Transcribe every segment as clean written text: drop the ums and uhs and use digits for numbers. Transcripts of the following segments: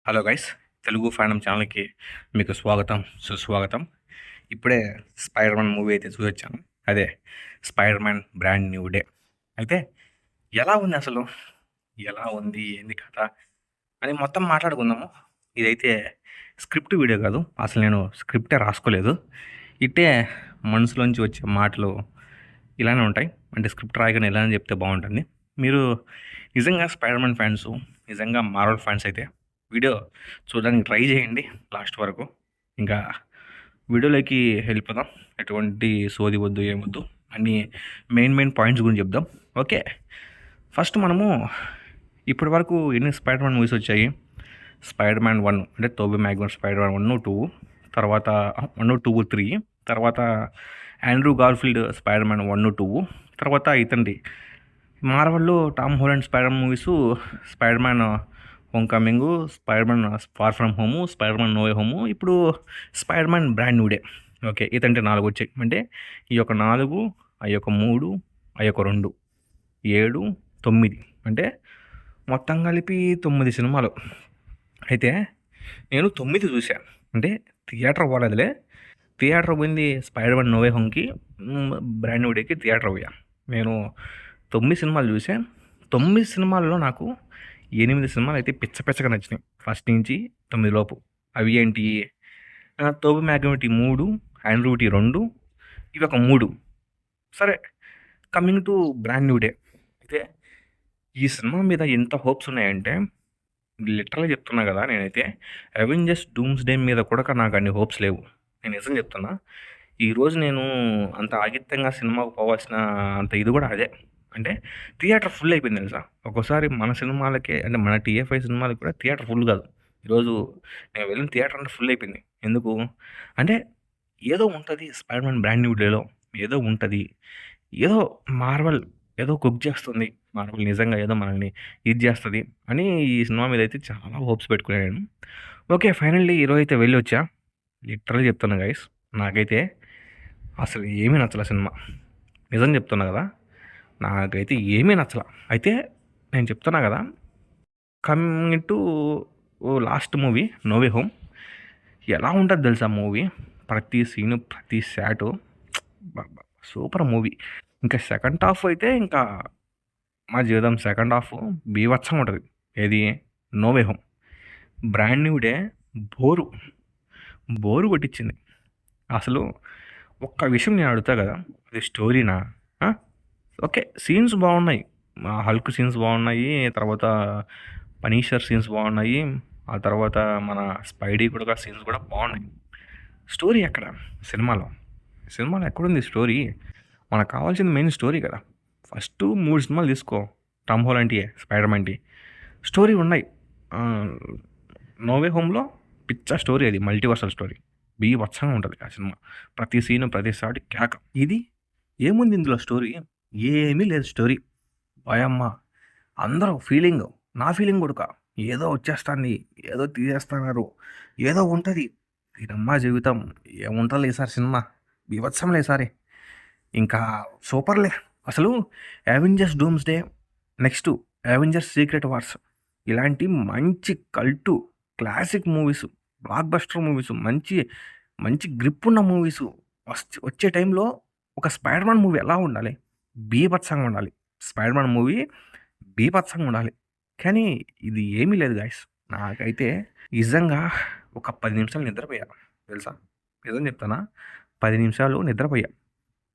Hello guys, Telugu ఫ్యానం ఛానల్కి మీకు స్వాగతం, సుస్వాగతం. ఇప్పుడే స్పైడర్ మ్యాన్ మూవీ అయితే చూసొచ్చాను. అదే spider Man Brand New day. అయితే ఎలా ఉంది అసలు, ఎలా ఉంది, ఏంది కథ అని మొత్తం మాట్లాడుకుందాము. ఇదైతే స్క్రిప్ట్ వీడియో కాదు, అసలు నేను స్క్రిప్టే రాసుకోలేదు. ఇట్టే మనసులోంచి వచ్చే మాటలు ఇలానే ఉంటాయి. అంటే స్క్రిప్ట్ రాయగానే ఇలానే చెప్తే బాగుంటుంది. మీరు నిజంగా స్పైడర్ మ్యాన్ ఫ్యాన్స్, నిజంగా మార్వెల్ ఫ్యాన్స్ అయితే వీడియో చూడడానికి ట్రై చేయండి లాస్ట్ వరకు. ఇంకా వీడియోలోకి వెళ్ళిపోదాం. ఎటువంటి సోది వద్దు, ఏమొద్దు, అన్ని మెయిన్ పాయింట్స్ గురించి చెప్దాం. ఓకే, ఫస్ట్ మనము ఇప్పటి వరకు ఎన్ని స్పైడర్ మ్యాన్ మూవీస్ వచ్చాయి? స్పైడర్ మ్యాన్ 1 అంటే టోబీ మ్యాగ్వైర్ స్పైడర్ మ్యాన్ 1, 2, తర్వాత 1, 2, 3, తర్వాత ఆండ్రూ గార్ఫీల్డ్ స్పైడర్ మ్యాన్ 1, 2, తర్వాత ఇతండి మార్వెల్లో Tom Holland Spider movies, Spider Man Homecoming, Spider Man Far From Home, Spider Man No Way Home, ఇప్పుడు Spider Man Brand New Day. Okay, ఇతంటే 4 వచ్చాయి. అంటే ఈ యొక్క 4, ఆ యొక్క 3, ఆ యొక్క 2, 7, 9, అంటే మొత్తం కలిపి 9 సినిమాలు. అయితే నేను 9 చూశాను. అంటే థియేటర్ పోలేదులే, థియేటర్ పోయింది స్పైడర్ మ్యాన్ నో వే హోమ్కి, బ్రాండ్ న్యూ డేకి థియేటర్ పోయా. నేను 9 సినిమాలు చూశాను. 9 సినిమాల్లో నాకు 8 సినిమాలు అయితే పిచ్చగా నచ్చినాయి, ఫస్ట్ నుంచి 9 లోపు. అవి ఏంటి? టోబీ మ్యాగ్వైర్ 3, ఆండ్రూ 2, ఇవి ఒక 3. సరే, coming to brand New day. అయితే ఈ సినిమా మీద ఎంత హోప్స్ ఉన్నాయంటే, లిటరల్గా చెప్తున్నా కదా, నేనైతే అవెంజర్స్ డూమ్స్ డే మీద కూడా నాకు అన్ని హోప్స్ లేవు. నేను నిజం చెప్తున్నా. ఈరోజు నేను అంత ఆగిత్యంగా సినిమాకు పోవాల్సిన అంత ఇది కూడా అదే. అంటే థియేటర్ ఫుల్ అయిపోయింది తెలుసా. ఒక్కోసారి మన సినిమాలకే, అంటే మన టీఎఫ్ఐ సినిమాలకి కూడా థియేటర్ ఫుల్ కాదు. ఈరోజు నేను వెళ్ళిన థియేటర్ అంటే ఫుల్ అయిపోయింది. ఎందుకు అంటే ఏదో ఉంటుంది స్పైడర్ మ్యాన్ బ్రాండ్ న్యూ డేలో, ఏదో ఉంటుంది, ఏదో మార్వెల్ ఏదో కుక్ చేస్తుంది, మార్వెల్ నిజంగా ఏదో మనల్ని ఇది చేస్తుంది అని ఈ సినిమా మీద అయితే చాలా హోప్స్ పెట్టుకున్నాను నేను. ఓకే, ఫైనల్లీ ఈరోజు అయితే వెళ్ళి వచ్చా. లిటరల్గా చెప్తున్నా గైస్, నాకైతే అసలు ఏమీ నచ్చల సినిమా. నిజం చెప్తున్నా కదా, నాకైతే ఏమీ నచ్చల. అయితే నేను చెప్తున్నా కదా, coming to last movie No Way Home, ఎలా ఉంటుంది తెలుసా మూవీ? ప్రతి సీను, ప్రతి షాటు సూపర్ మూవీ. ఇంకా సెకండ్ హాఫ్ అయితే ఇంకా మా జీవితం సెకండ్ హాఫ్ బీభత్సంగా ఉంటుంది. ఏది? No Way Home. Brand New Day bore కొట్టించింది అసలు. ఒక్క విషయం నేను అడుగుతా కదా, అది స్టోరీనా? ఓకే, సీన్స్ బాగున్నాయి, హల్క్ సీన్స్ బాగున్నాయి, తర్వాత పనీషర్ సీన్స్ బాగున్నాయి, ఆ తర్వాత మన స్పైడీ కూడా సీన్స్ కూడా బాగున్నాయి. స్టోరీ ఎక్కడ సినిమాలో ఎక్కడుంది స్టోరీ? మనకు కావాల్సింది మెయిన్ స్టోరీ కదా. ఫస్ట్ 3 సినిమాలు తీసుకో, టామ్ హాలండ్ స్పైడర్ మ్యాన్టీ స్టోరీ ఉన్నాయి. నో వే హోమ్లో పిచ్చ స్టోరీ, అది మల్టీవర్సల్ స్టోరీ, బీభత్సంగా ఉంటుంది ఆ సినిమా. ప్రతి సీను, ప్రతి సాటి కేక. ఇది ఏముంది ఇందులో స్టోరీ? ఏమీ లేదు స్టోరీ. భయమ్మ, అందరూ ఫీలింగ్, నా ఫీలింగ్ కూడా ఏదో వచ్చేస్తుంది, ఏదో తీసేస్తున్నారు, ఏదో ఉంటుంది. దీనమ్మా జీవితం, ఏముంటుంది ఈసారి సినిమా? బీభత్సంలే ఈసారి, ఇంకా సూపర్లే అసలు. Avengers Doomsday, next Avengers Secret Wars, ఇలాంటి మంచి cult classic movies, blockbuster movies, మంచి మంచి గ్రిప్ ఉన్న మూవీస్ వచ్చే టైంలో ఒక స్పైడర్ మ్యాన్ మూవీ ఎలా ఉండాలి? బీభత్సంగా ఉండాలి. స్పైడర్ మ్యాన్ మూవీ బీభత్సంగా ఉండాలి. కానీ ఇది ఏమీ లేదు గాయస్. నాకైతే నిజంగా ఒక 10 నిమిషాలు నిద్రపోయా తెలుసా. నిజం చెప్తానా, 10 నిమిషాలు నిద్రపోయా.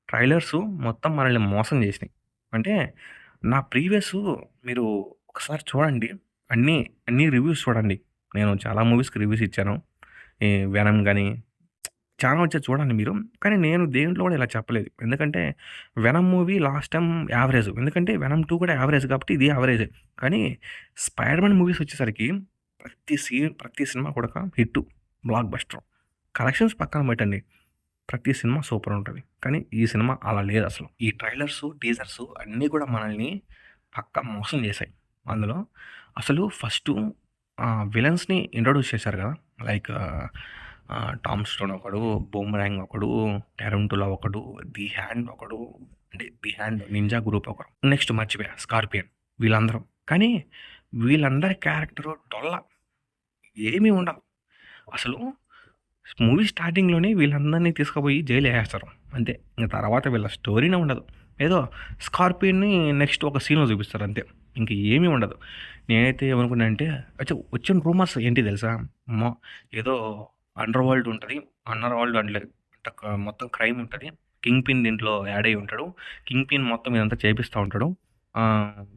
ట్రైలర్స్ మొత్తం మనల్ని మోసం చేసినాయి. అంటే నా ప్రీవియస్ మీరు ఒకసారి చూడండి, అన్ని రివ్యూస్ చూడండి. నేను చాలా మూవీస్కి రివ్యూస్ ఇచ్చాను, ఈ వెనమ్ కానీ చాలా వచ్చేది చూడండి మీరు. కానీ నేను దేంట్లో కూడా ఇలా చెప్పలేదు, ఎందుకంటే venom movie last time average, ఎందుకంటే వెనమ్ 2 కూడా యావరేజ్ కాబట్టి ఇది యావరేజ్. కానీ స్పైడర్ మ్యాన్ మూవీస్ వచ్చేసరికి ప్రతి సినిమా కూడా హిట్, బ్లాక్ బస్టర్. కలెక్షన్స్ పక్కన పెట్టండి, ప్రతి సినిమా సూపర్ ఉంటుంది. కానీ ఈ సినిమా అలా లేదు అసలు. ఈ ట్రైలర్స్, టీజర్స్ అన్నీ కూడా మనల్ని పక్కా మోసం చేశాయి. అందులో అసలు ఫస్ట్ విలన్స్ని ఇంట్రొడ్యూస్ చేశారు కదా, లైక్ టామ్ స్టోన్ ఒకడు, బూమరాంగ్ ఒకడు, టారంటులా ఒకడు, ది హ్యాండ్ ఒకడు, అంటే ది హ్యాండ్, నింజా గ్రూప్ ఒకరు, నెక్స్ట్ మర్చిపోయా స్కార్పియన్, వీళ్ళందరూ. కానీ వీళ్ళందరి క్యారెక్టరు డొల్ల, ఏమీ ఉండదు అసలు. మూవీ స్టార్టింగ్‌లోనే వీళ్ళందరినీ తీసుకుపోయి జైలు ఏసేస్తారు. అంతే. ఇంక తర్వాత వీళ్ళ స్టోరీనే ఉండదు. ఏదో స్కార్పియన్‌ని నెక్స్ట్ ఒక సీన్‌లో చూపిస్తారు అంతే. ఇంక ఏమీ ఉండదు. నేనైతే ఏమనుకున్నా అంటే వచ్చిన రూమర్స్ ఏంటి తెలుసా? మొ ఏదో అండర్ వరల్డ్ ఉంటది. అండర్ వరల్డ్ అంటే మొత్తం క్రైమ్ ఉంటది. కింగ్ పిన్ దీంట్లో యాడ్ అయ్యి ఉంటాడు. కింగ్ పిన్ మొత్తం ఇదంతా చేపిస్తా ఉంటాడు.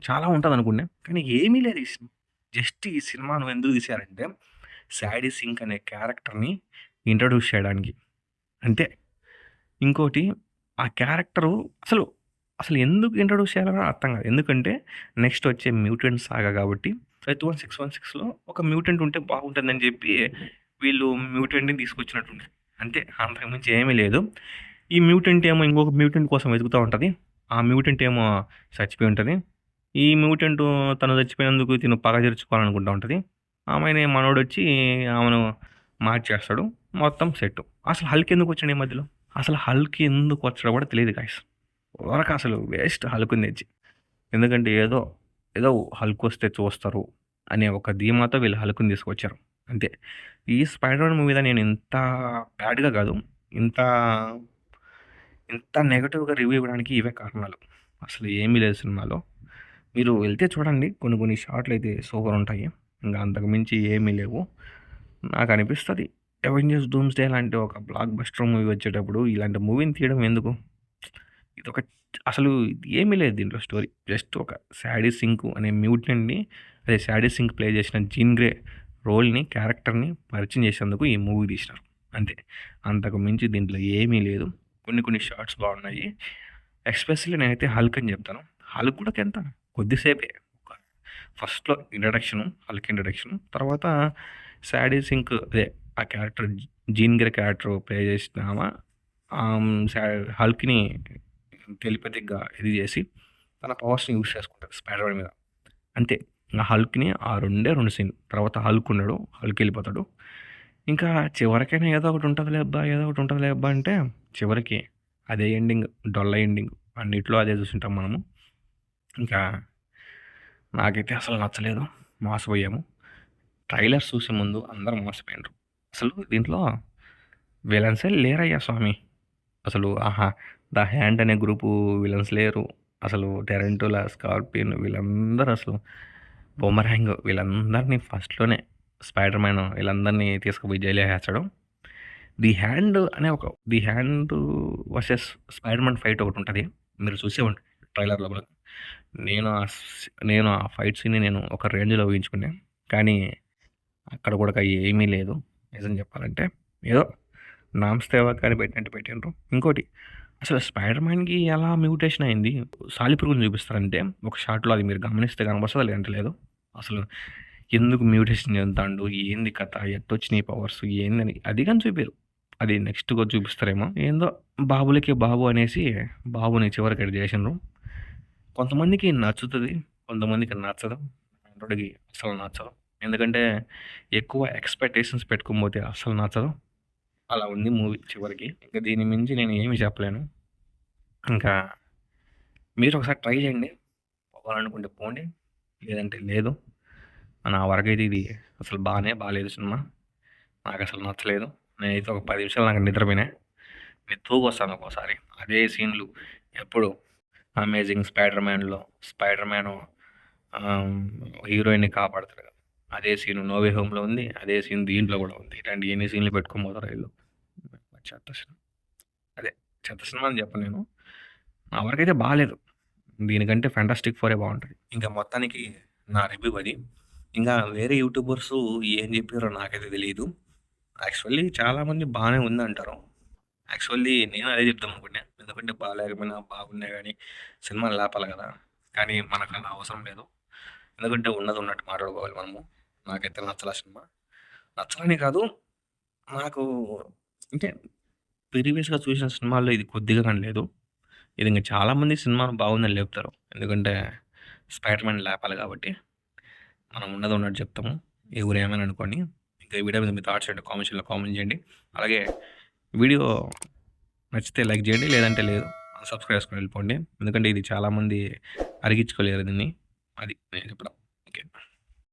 చాలా ఉంటదనుకున్నా. కానీ ఏమీ లేదు ఈ సినిమా. జస్ట్ ఈ సినిమాను ఎందుకు తీశారంటే సాడీ సింక్ అనే క్యారెక్టర్‌ని ఇంట్రొడ్యూస్ చేయడానికి. అంతే. ఇంకోటి ఆ క్యారెక్టరు అసలు, అసలు ఎందుకు ఇంట్రొడ్యూస్ చేయాలో అర్థం కాదు. ఎందుకంటే నెక్స్ట్ వచ్చే మ్యూటెంట్ సాగా కాబట్టి 616లో ఒక మ్యూటెంట్ ఉంటే బాగుంటుందని చెప్పి వీళ్ళు మ్యూటెంట్‌ని తీసుకొచ్చినట్టుంది. అంతే. అంతకు మించి ఏమీ లేదు. ఈ మ్యూటెంట్ ఏమో ఇంకొక మ్యూటెంట్ కోసం వెతుకుతా ఉంటది. ఆ మ్యూటెంట్ ఏమో చచ్చిపోయి ఉంటది. ఈ మ్యూటెంట్ తను చచ్చిపోయినందుకు తిను పగ తీర్చుకోవాలనుకుంటా ఉంటది. ఆమెని మనోడొచ్చి ఆమెను మార్చేస్తాడు. మొత్తం సెట్టు. అసలు హల్క్ ఎందుకు వచ్చాడు ఈ మధ్యలో? అసలు హల్క్ ఎందుకు వచ్చాడో కూడా తెలియదు గాయ్స్. ఊరక అసలు వేస్ట్ హల్క్‌ని తెచ్చి. ఎందుకంటే ఏదో, ఏదో హల్క్ వస్తే చూస్తారు అనే ఒక ధీమాతో వీళ్ళు హల్క్‌ని తీసుకొచ్చారు. అంతే. ఈ స్పైడర్ మ్యాన్ మూవీ మీద నేను ఇంత బ్యాడ్‌గా కాదు, ఇంత, ఇంత నెగెటివ్‌గా రివ్యూ ఇవ్వడానికి ఇవే కారణాలు. అసలు ఏమీ లేదు సినిమాలో. మీరు వెళ్తే చూడండి. కొన్ని కొన్ని షాట్‌లయితే సూపర్ ఉంటాయి. ఇంక అంతకు మించి ఏమీ లేవు. నాకనిపిస్తది 'అవెంజర్స్ డూమ్స్‌డే' లాంటి ఒక బ్లాక్ బస్టర్ మూవీ వచ్చేటప్పుడు ఇలాంటి మూవీని తీయడం ఎందుకు? ఇదొక అసలు ఏమీ లేదు దీంట్లో స్టోరీ. జస్ట్ ఒక సాడీ సింక్ అనే మ్యూటెంట్‌ని, అదే సాడీ సింక్ ప్లే చేసిన జీన్ గ్రే రోల్‌ని, క్యారెక్టర్‌ని పరిచయం చేసేందుకు ఈ మూవీ తీసినారు. అంతే. అంతకు మించి దీంట్లో ఏమీ లేదు. కొన్ని కొన్ని షాట్స్ బాగున్నాయి. ఎస్పెషల్లీ నేనైతే హల్క్ అని చెప్తాను. హల్క్ కూడా ఎంత కొద్దిసేపే. ఒక ఫస్ట్‌లో ఇంట్రడక్షను, హల్క్ ఇంట్రడక్షన్. తర్వాత సాడీ సింక్ అదే ఆ character Jean Grey character play చేసిన ఆమె హల్క్‌ని టెలిపతిక్‌గా ఇది చేసి తన పవర్స్‌ని యూజ్ చేసుకుంటది స్పైడర్ మ్యాన్ మీద. అంతే. ఆ హల్క్‌ని ఆ 2 సీన్‌లు. తర్వాత హల్క్ ఉండడు. హల్క్ వెళ్ళిపోతాడు. ఇంకా చివరికైనా ఏదో ఒకటి ఉంటదిలే అబ్బా! ఏదో ఒకటి ఉంటదిలే అబ్బా! అంటే చివరికి అదే ఎండింగ్. డొల్ల ఎండింగ్. అన్నిట్లో అదే చూసుంటాం మనము. ఇంకా నాకైతే అసలు నచ్చలేదు. మోసపోయాము. ట్రైలర్స్ చూసే ముందు అందరూ మోసపోయిండ్రు. అసలు దీంట్లో విలన్సే లేరయ్యా స్వామి. అసలు ఆహా! 'ద హ్యాండ్' అనే గ్రూపు విలన్స్ లేరు. అసలు 'టెరంటులా', 'స్కార్పియన్' వీళ్ళందరూ అసలు 'బూమరాంగ్' వీళ్ళందరినీ ఫస్ట్‌లోనే 'స్పైడర్ మ్యాన్' వీళ్ళందరినీ తీసుకుపోయి జైల్లో ఏసేస్తాడు. 'The Hand' versus 'Spider Man' fight ఒకటుంటది. మీరు చూసే ఉంటారు ట్రైలర్‌లో కూడా. నేను ఆ ఫైట్ సీన్‌ని నేను ఒక రేంజ్‌లో ఊహించుకున్నా. కానీ అక్కడ కూడా ఏమీ లేదు. నిజం చెప్పాలంటే. ఏదో నామస్తే వాక్ అని పెట్టినట్టు పెట్టిండ్రు. ఇంకోటి అసలు 'స్పైడర్ మ్యాన్‌కి' ఎలా మ్యూటేషన్ అయింది? సాలిపురుగుని చూపిస్తారంటే ఒక షాట్‌లో అది మీరు గమనిస్తే కనబస్తదా? లేదంటే లేదు. అసలు ఎందుకు మ్యూటేషన్ చెందుతాండు? ఏంది కథ? ఎట్టొచ్చినాయి పవర్స్? ఏందని అది గాని చూపియరు. అది నెక్స్ట్‌గా చూపిస్తారేమో. ఏందో బాబులకి బాబు అనేసి బాబుని చివరికి ఎట్ట చేసిండ్రు. కొంతమందికి నచ్చుతది. కొంతమందికి నచ్చదు. అలాంటోడికి అస్సలు నచ్చదు. ఎందుకంటే ఎక్కువ ఎక్స్‌పెక్టేషన్స్ పెట్టుకొని పోతే అస్సలు నచ్చదు. అలా ఉంది మూవీ చివరికి. ఇంక దీన్ని మించి నేను ఏమి చెప్పలేను. ఇంకా మీరు ఒకసారి ట్రై చేయండి. పోవాలనుకుంటే పోండి. లేదంటే లేదు. నా వరకైతే ఇది అసలు బాలేదు సినిమా. నాకసలు నచ్చలేదు. నేనైతే ఒక 10 నిమిషాలు నాకు నిద్రపోయినా. నేను తూగొస్తాను ఒక్కోసారి. అదే సీన్‌లు ఎప్పుడు 'అమేజింగ్ స్పైడర్ మ్యాన్‌లో' స్పైడర్ మ్యాను ఆహ్, హీరోయిన్‌ని కాపాడతాడు కదా! అదే సీను 'నో వే హోమ్‌లో' ఉంది. అదే సీన్ దీంట్లో కూడా ఉంది. ఇట్లాంటి ఎన్ని సీన్‌లు పెట్టుకొని పోతారో ఈళ్ళు. చెత్త సినిమా. అదే చెత్త సినిమా అని చెప్పను నేను. నా వరకైతే బాలేదు. దీనికంటే 'ఫెంటాస్టిక్ ఫోరే' బావుంటది. ఇంకా మొత్తానికి నా రివ్యూ అది. ఇంకా వేరే యూట్యూబర్సు ఏం చెప్పారో నాకైతే తెలీదు. యాక్చువల్లీ చాలామంది బానే ఉందంటారు. యాక్చువల్లీ నేను అదే చెప్దాం అనుకున్నా. ఎందుకంటే బాలేకపోయినా, బాగున్నా గానీ సినిమాని లేపాలి కదా! కానీ మనకలా అవసరం లేదు. ఎందుకంటే ఉన్నది ఉన్నట్టు మాట్లాడుకోవాలి మనము. నాకైతే నచ్చలా సినిమా. నచ్చలని కాదు, నాకు అంటే ప్రీవియస్‌గా చూసిన సినిమాల్లో ఇది కొద్దిగా గాని లేదు. ఇది ఇంక చాలామంది సినిమాను బాగుందని లేపుతారు. ఎందుకంటే 'స్పైడర్ మ్యాన్' లేపాలి కాబట్టి. మనం ఉన్నది ఉన్నట్టు చెప్తాము. ఎవరు ఏమైనా అనుకోని. ఇంకా ఈ వీడియో మీద మీ థాట్స్ ఏంటో కామెంట్ సెక్షన్‌లో కామెంట్ చేయండి. అలాగే వీడియో నచ్చితే లైక్ చేయండి. లేదంటే లేదు. సబ్స్క్రైబ్ చేసుకొని వెళ్ళిపోండి. ఎందుకంటే ఇది చాలామంది అరిగించుకోలేరు దీన్ని. అది నేను చెప్పడం.